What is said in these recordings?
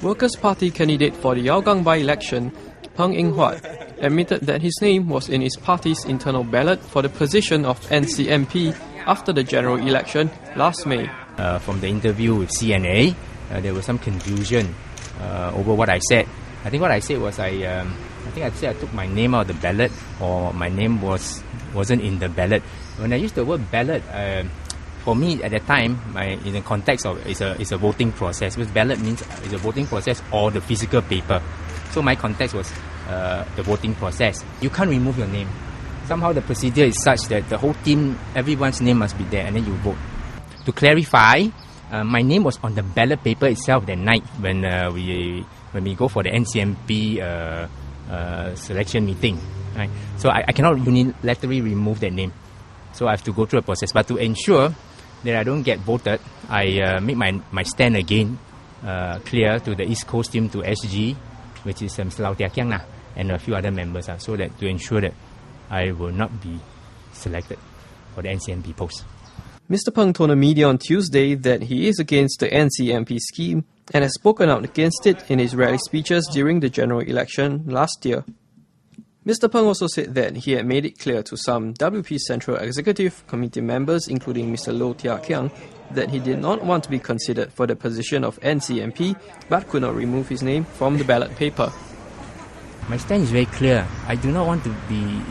Workers' Party candidate for the Hougang by-election, Png Eng Huat, admitted that his name was in his party's internal ballot for the position of NCMP after the general election last May. From the interview with CNA, there was some confusion over what I said. I think what I said was I took my name out of the ballot, or my name wasn't in the ballot. When I used the word ballot, for me at that time, in the context of it's a voting process. Because ballot means it's a voting process or the physical paper. So my context was the voting process. You can't remove your name. Somehow the procedure is such that the whole team, everyone's name must be there, and then you vote. To clarify, my name was on the ballot paper itself that night when we go for the NCMP selection meeting. Right? So I cannot unilaterally remove that name. So I have to go through a process. But to ensure that I don't get voted, I make my stand again clear to the East Coast team, to SG, which is Mr. Lau Tia Kiang and a few other members, so that to ensure that I will not be selected for the NCMP post. Mr. Png told the media on Tuesday that he is against the NCMP scheme and has spoken out against it in his rally speeches during the general election last year. Mr. Png also said that he had made it clear to some WP Central Executive Committee members, including Mr. Lau Tia Kiang, that he did not want to be considered for the position of NCMP but could not remove his name from the ballot paper. My stand is very clear. I do not want to be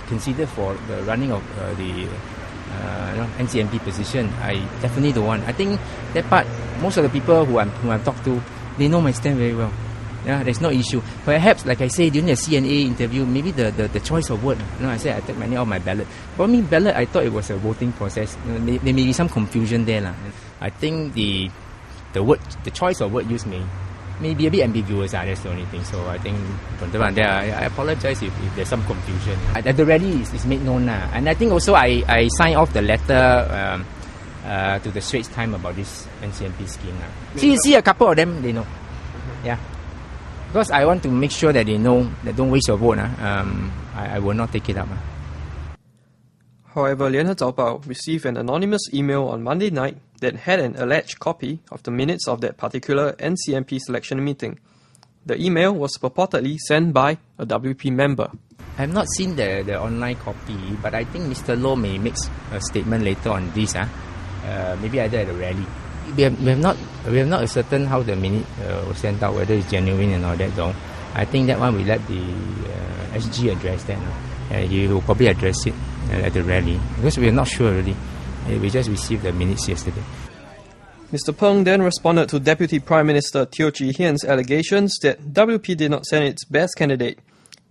considered for the running of the NCMP position. I definitely don't want. I think that part, most of the people who I've talked to, they know my stand very well. Yeah, there's no issue. Perhaps, like I say, during the CNA interview, maybe the choice of word. I said I take my name out of my ballot. For me, ballot, I thought it was a voting process. There may be some confusion there. I think the choice of word used may be a bit ambiguous. That's the only thing. So I think from the one there, I apologize if there's some confusion. The rally is made known now. And I think also I signed off the letter to the Straits Times about this NCMP scheme. See a couple of them, they know. Yeah. Because I want to make sure that they know that don't waste your vote. I will not take it up. However, Lianhe Zaobao received an anonymous email on Monday night that had an alleged copy of the minutes of that particular NCMP selection meeting. The email was purportedly sent by a WP member. I have not seen the online copy, but I think Mr. Loh may make a statement later on this. Maybe either at a rally. We have not ascertained how the minute was sent out, whether it's genuine and all that though. I think that one we let the SG address that. He will probably address it at the rally, because we are not sure really. We just received the minutes yesterday. Mr. Png then responded to Deputy Prime Minister Teo Chee Hean's allegations that WP did not send its best candidate.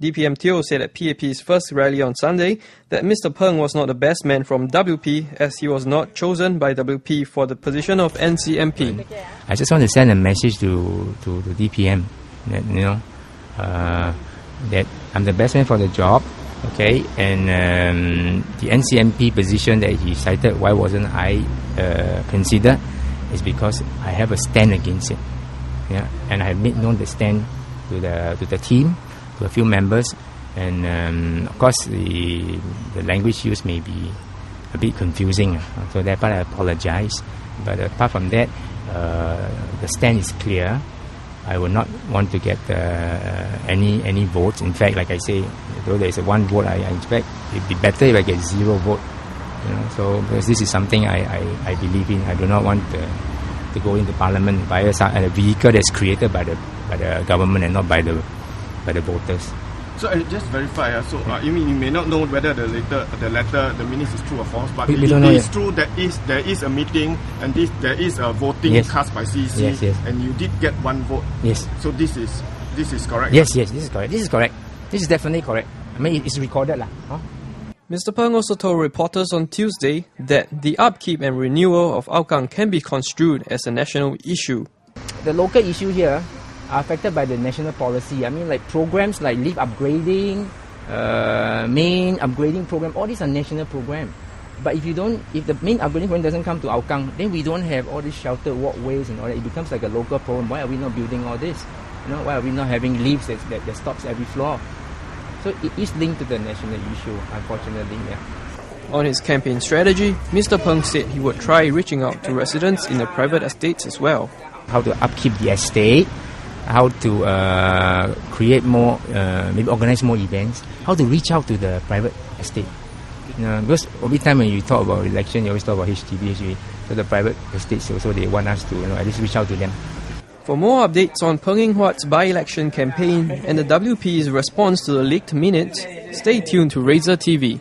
DPM Teo said at PAP's first rally on Sunday that Mr. Png was not the best man from WP, as he was not chosen by WP for the position of NCMP. I just want to send a message to DPM that that I'm the best man for the job. Okay, and the NCMP position that he cited, why wasn't I considered, is because I have a stand against it. Yeah, and I have made known the stand to the team, to a few members, and of course the language used may be a bit confusing. So that part I apologize. But apart from that, the stand is clear. I will not want to get any votes. In fact, like I say, though there is a one vote, I expect it'd be better if I get 0 vote. So because this is something I believe in. I do not want to go into Parliament via a vehicle that's created by the government and not by the voters. So just verify. You mean you may not know whether the minutes is true or false, but it is true that there is a meeting and there is a voting cast by CEC, and you did get 1 vote. Yes. So this is correct. Yes, this is correct. This is correct. This is definitely correct. I mean, it's recorded lah. Mr. Png also told reporters on Tuesday that the upkeep and renewal of Hougang can be construed as a national issue. The local issue here are affected by the national policy. I mean, like programs like lift upgrading, main upgrading program, all these are national programs. But if the main upgrading program doesn't come to Hougang, then we don't have all these sheltered walkways and all that. It becomes like a local problem. Why are we not building all this? Why are we not having lifts that stops every floor? So it is linked to the national issue, unfortunately. Yeah. On his campaign strategy, Mr. Png said he would try reaching out to residents in the private estates as well. How to upkeep the estate, how to create more, maybe organize more events, how to reach out to the private estate. Because every time when you talk about election, you always talk about HDB. So the private estates also, they want us to at least reach out to them. For more updates on Png Eng Huat's by-election campaign and the WP's response to the leaked minutes, stay tuned to Razor TV.